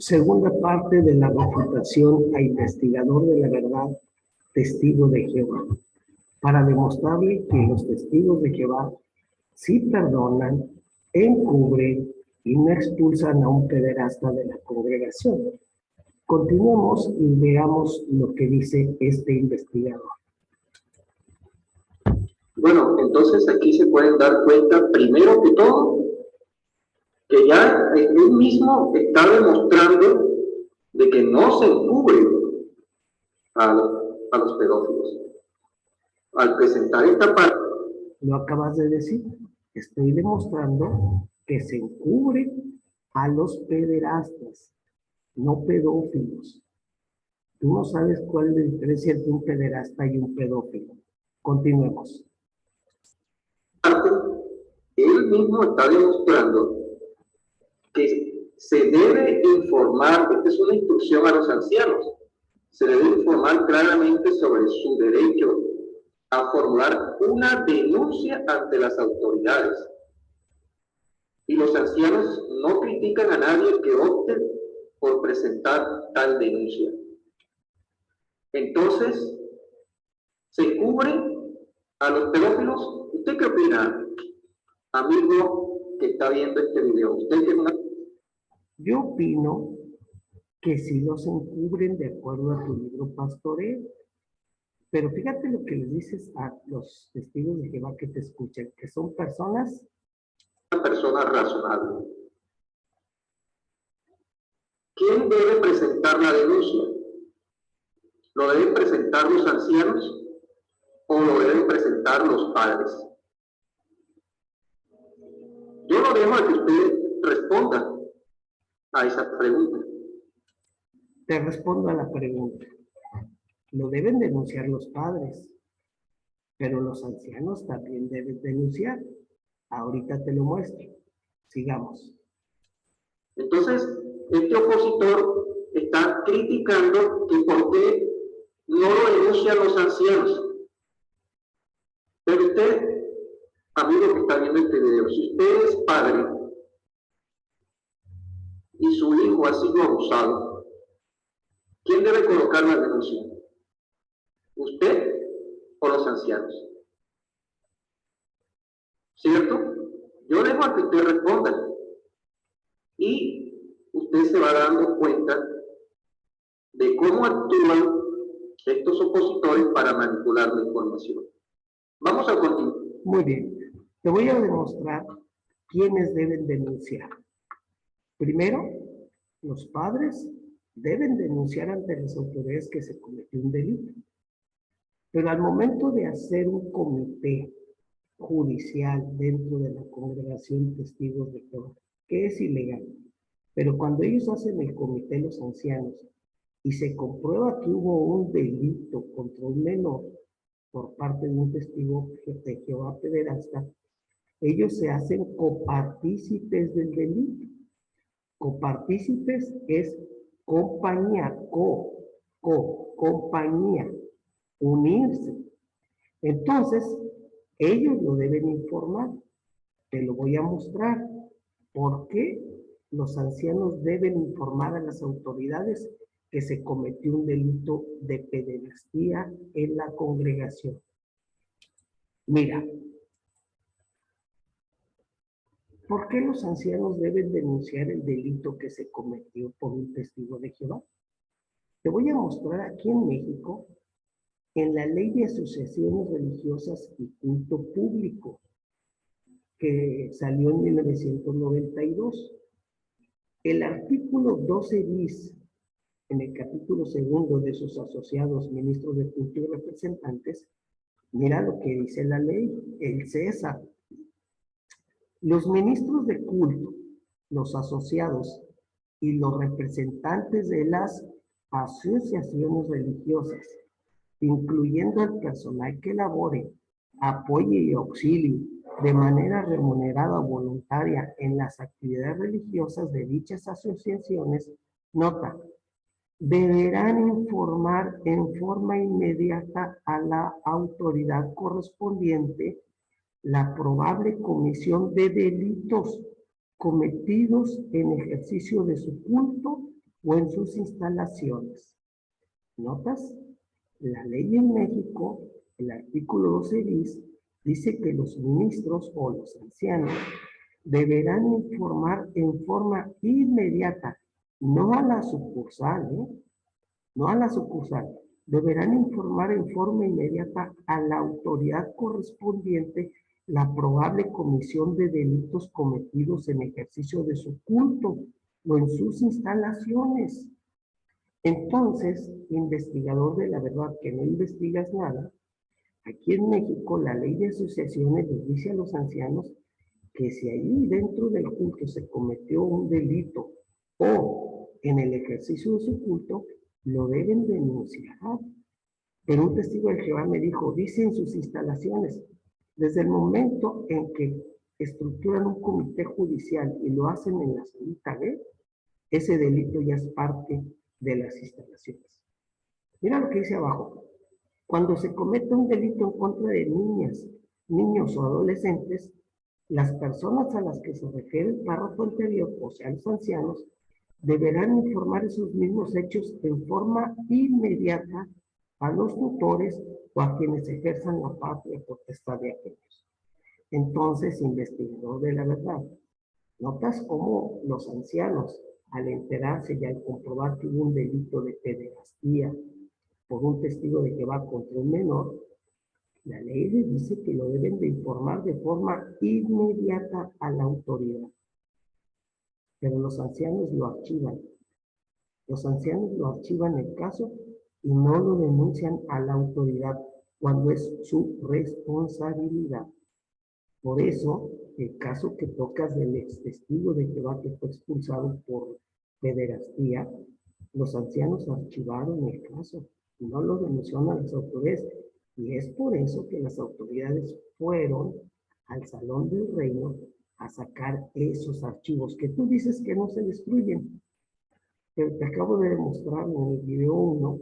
Segunda parte de la refutación a investigador de la verdad, testigo de Jehová, para demostrarle que los testigos de Jehová sí perdonan, encubren y no expulsan a un pederasta de la congregación. Continuemos y veamos lo que dice este investigador. Bueno, entonces aquí se pueden dar cuenta, primero que todo, que ya él mismo está demostrando de que no se encubre a los pedófilos. Al presentar esta parte. Lo acabas de decir, estoy demostrando que se encubre a los pederastas, no pedófilos. Tú no sabes cuál es la diferencia entre un pederasta y un pedófilo. Continuemos. Él mismo está demostrando que se debe informar, esta es una instrucción a los ancianos, se debe informar claramente sobre su derecho a formular una denuncia ante las autoridades. Y los ancianos no critican a nadie que opte por presentar tal denuncia. Entonces, ¿se cubre a los pedófilos? ¿Usted qué opina, amigo que está viendo este video? ¿Usted tiene una... Yo opino que sí los encubren de acuerdo a tu libro pastoreo. Pero fíjate lo que les dices a los testigos de Jehová que te escuchan, que son personas... Una persona razonable. ¿Quién debe presentar la denuncia? ¿Lo deben presentar los ancianos o lo deben presentar los padres? Yo lo dejo a que usted responda a esa pregunta. Te respondo a la pregunta. Lo deben denunciar los padres, pero los ancianos también deben denunciar. Ahorita te lo muestro. Sigamos. Entonces, este opositor está criticando que por qué no lo denuncian los ancianos. Pero usted, amigo que está viendo este video, si usted es padre y su hijo ha sido abusado, ¿quién debe colocar la denuncia? ¿Usted o los ancianos? ¿Cierto? Yo dejo a que usted responda. Y usted se va dando cuenta de cómo actúan estos opositores para manipular la información. Vamos a continuar. Muy bien. Te voy a demostrar quiénes deben denunciar. Primero, los padres deben denunciar ante las autoridades que se cometió un delito. Pero al momento de hacer un comité judicial dentro de la congregación Testigos de Jehová, que es ilegal, pero cuando ellos hacen el comité, los ancianos, y se comprueba que hubo un delito contra un menor por parte de un testigo de Jehová pederasta, ellos se hacen copartícipes del delito. Copartícipes es compañía, compañía, unirse. Entonces, ellos lo deben informar. Te lo voy a mostrar. ¿Por qué los ancianos deben informar a las autoridades que se cometió un delito de pederastía en la congregación? Mira, ¿por qué los ancianos deben denunciar el delito que se cometió por un testigo de Jehová? Te voy a mostrar aquí en México, en la Ley de Asociaciones Religiosas y Culto Público, que salió en 1992. El artículo 12 bis, en el capítulo 2 de sus asociados ministros de culto y representantes, mira lo que dice la ley, el César. Los ministros de culto, los asociados y los representantes de las asociaciones religiosas, incluyendo el personal que labore, apoye y auxilie de manera remunerada o voluntaria en las actividades religiosas de dichas asociaciones, nota, deberán informar en forma inmediata a la autoridad correspondiente la probable comisión de delitos cometidos en ejercicio de su culto o en sus instalaciones. ¿Notas? La ley en México, el artículo 12 bis, dice que los ministros o los ancianos deberán informar en forma inmediata, no a la sucursal, no a la sucursal, deberán informar en forma inmediata a la autoridad correspondiente la probable comisión de delitos cometidos en ejercicio de su culto o en sus instalaciones. Entonces, investigador de la verdad, que no investigas nada, aquí en México la ley de asociaciones les dice a los ancianos que si allí dentro del culto se cometió un delito o en el ejercicio de su culto, lo deben denunciar. Pero un testigo de Jehová me dijo, dice en sus instalaciones, desde el momento en que estructuran un comité judicial y lo hacen en la salita B, ese delito ya es parte de las instalaciones. Mira lo que dice abajo. Cuando se comete un delito en contra de niñas, niños o adolescentes, las personas a las que se refiere el párrafo anterior, o sea, los ancianos, deberán informar esos mismos hechos en forma inmediata a los tutores o a quienes ejerzan la patria potestad de aquellos. Entonces, investigador de la verdad, ¿notas cómo los ancianos, al enterarse y al comprobar que hubo un delito de pederastía por un testigo de Jehová contra un menor, la ley les dice que lo deben de informar de forma inmediata a la autoridad? Pero los ancianos lo archivan. Los ancianos lo archivan el caso y no lo denuncian a la autoridad cuando es su responsabilidad. Por eso, el caso que tocas del ex testigo de Jehová que fue expulsado por pederastía, los ancianos archivaron el caso y no lo denunciaron a las autoridades. Y es por eso que las autoridades fueron al Salón del Reino a sacar esos archivos que tú dices que no se destruyen. Pero te acabo de demostrar en el video 1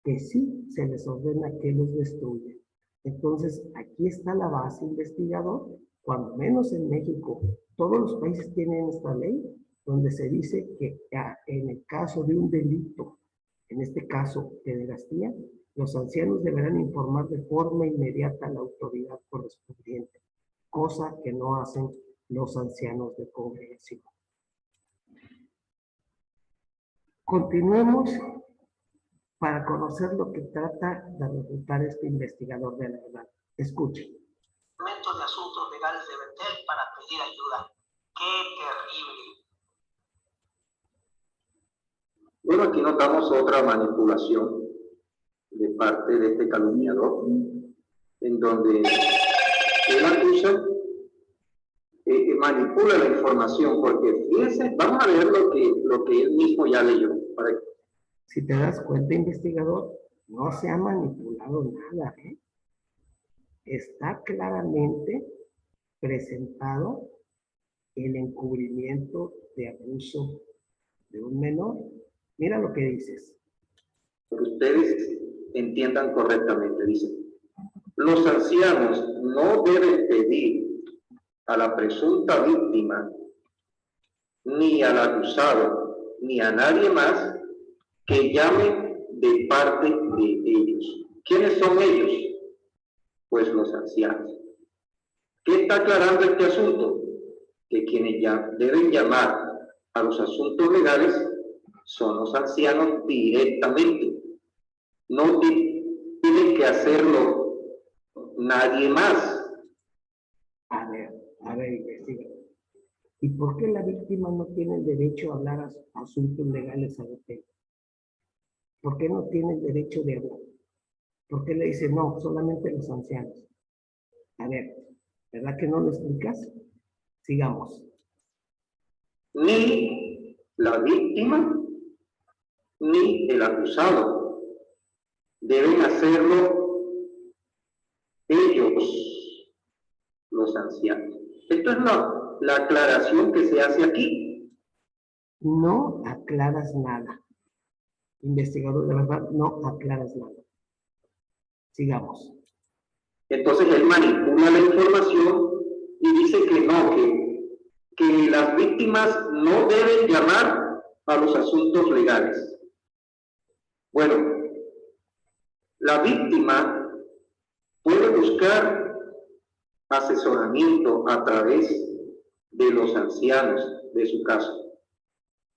que sí se les ordena que los destruyan. Entonces, aquí está la base, investigador. Cuando menos en México, todos los países tienen esta ley, donde se dice que en el caso de un delito, en este caso, pederastía, los ancianos deberán informar de forma inmediata a la autoridad correspondiente, cosa que no hacen los ancianos de congregación. Continuemos para conocer lo que trata de refutar este investigador de la verdad. Escuche. De asuntos legales de Betel para pedir ayuda. ¡Qué terrible! Bueno, aquí notamos otra manipulación de parte de este calumniador, en donde él acusa, manipula la información, porque fíjense, vamos a ver lo que él mismo ya leyó. Si te das cuenta, investigador, no se ha manipulado nada, ¿eh? Está claramente presentado el encubrimiento de abuso de un menor. Mira lo que dices. Que ustedes entiendan correctamente, dice: los ancianos no deben pedir a la presunta víctima, ni al acusado, ni a nadie más que llame de parte de ellos. ¿Quiénes son ellos? Pues los ancianos. ¿Qué está aclarando este asunto? Que quienes ya deben llamar a los asuntos legales son los ancianos directamente. No tiene que hacerlo nadie más. A ver, investiga. ¿Y por qué la víctima no tiene el derecho a hablar a asuntos legales a Betel? ¿Por qué no tiene el derecho de hablar? ¿Por qué le dice no, solamente los ancianos? A ver, ¿verdad que no lo explicas? Sigamos. Ni la víctima, ni el acusado deben hacerlo ellos, los ancianos. Esto es la aclaración que se hace aquí. No aclaras nada. Investigador de verdad, no aclaras nada. Sigamos. Entonces él manipula la información y dice que no, que las víctimas no deben llamar a los asuntos legales. Bueno, la víctima puede buscar asesoramiento a través de los ancianos de su caso,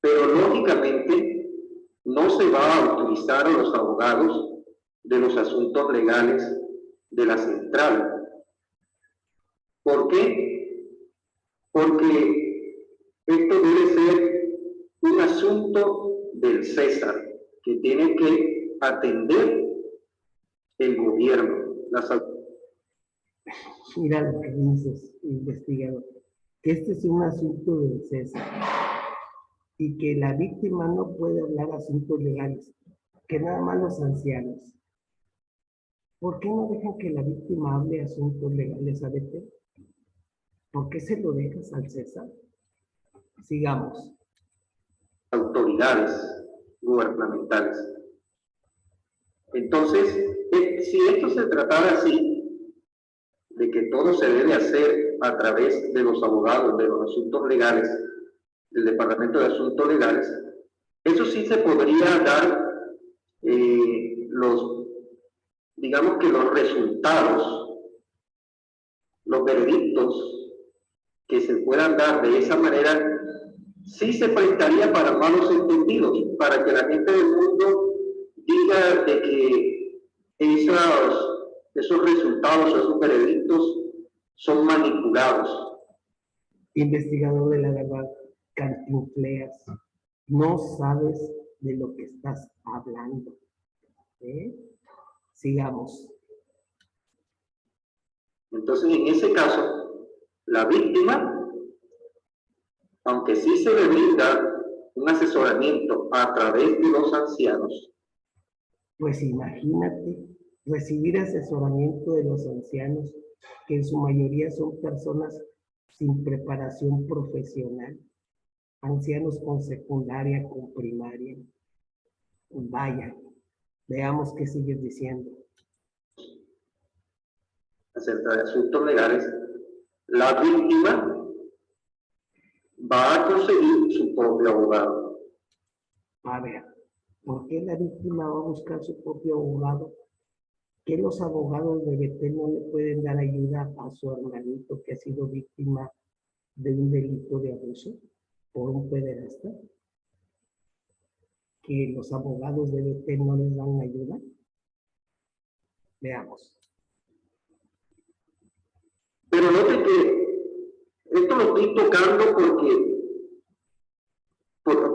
pero lógicamente no se va a utilizar a los abogados de los asuntos legales de la central. ¿Por qué? Porque esto debe ser un asunto del César que tiene que atender el gobierno, las autoridades. Mira lo que dices, investigador, que este es un asunto del César y que la víctima no puede hablar asuntos legales, que nada más los ancianos. ¿Por qué no dejan que la víctima hable asuntos legales, ADP? ¿Por qué se lo dejas al César? Sigamos. Autoridades gubernamentales. Entonces, si esto se tratara así, de que todo se debe hacer a través de los abogados de los asuntos legales, del Departamento de Asuntos Legales, eso sí se podría dar digamos que los resultados, los veredictos que se puedan dar de esa manera, sí se prestaría para malos entendidos, para que la gente del mundo diga de que esos resultados, esos veredictos son manipulados. Investigador de la verdad, Cantinfleas, no sabes de lo que estás hablando. Sigamos. Entonces, en ese caso, la víctima, aunque sí se le brinda un asesoramiento a través de los ancianos, pues imagínate recibir asesoramiento de los ancianos, que en su mayoría son personas sin preparación profesional, ancianos con secundaria, con primaria. Vaya, veamos qué sigues diciendo. acerca de asuntos legales, la víctima va a conseguir su propio abogado. A ver, ¿por qué la víctima va a buscar su propio abogado? ¿Que los abogados de Betel no le pueden dar ayuda a su hermanito que ha sido víctima de un delito de abuso por un pederasta? ¿Que los abogados de Betel no les dan ayuda? Veamos. Pero note que esto lo estoy tocando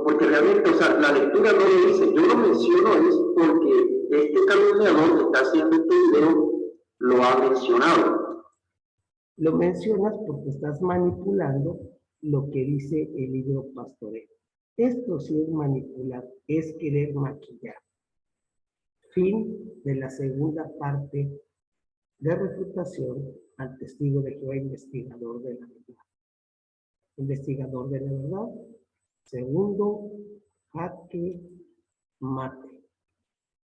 porque realmente, o sea, la lectura no lo dice. Yo lo menciono es porque este calumniador que está haciendo este video lo ha mencionado. Lo mencionas porque estás manipulando lo que dice el libro pastoreo. Esto sí es manipular, es querer maquillar. Fin de la segunda parte de refutación al testigo de Jehová, investigador de la verdad. Investigador de la verdad. Segundo, jaque mate.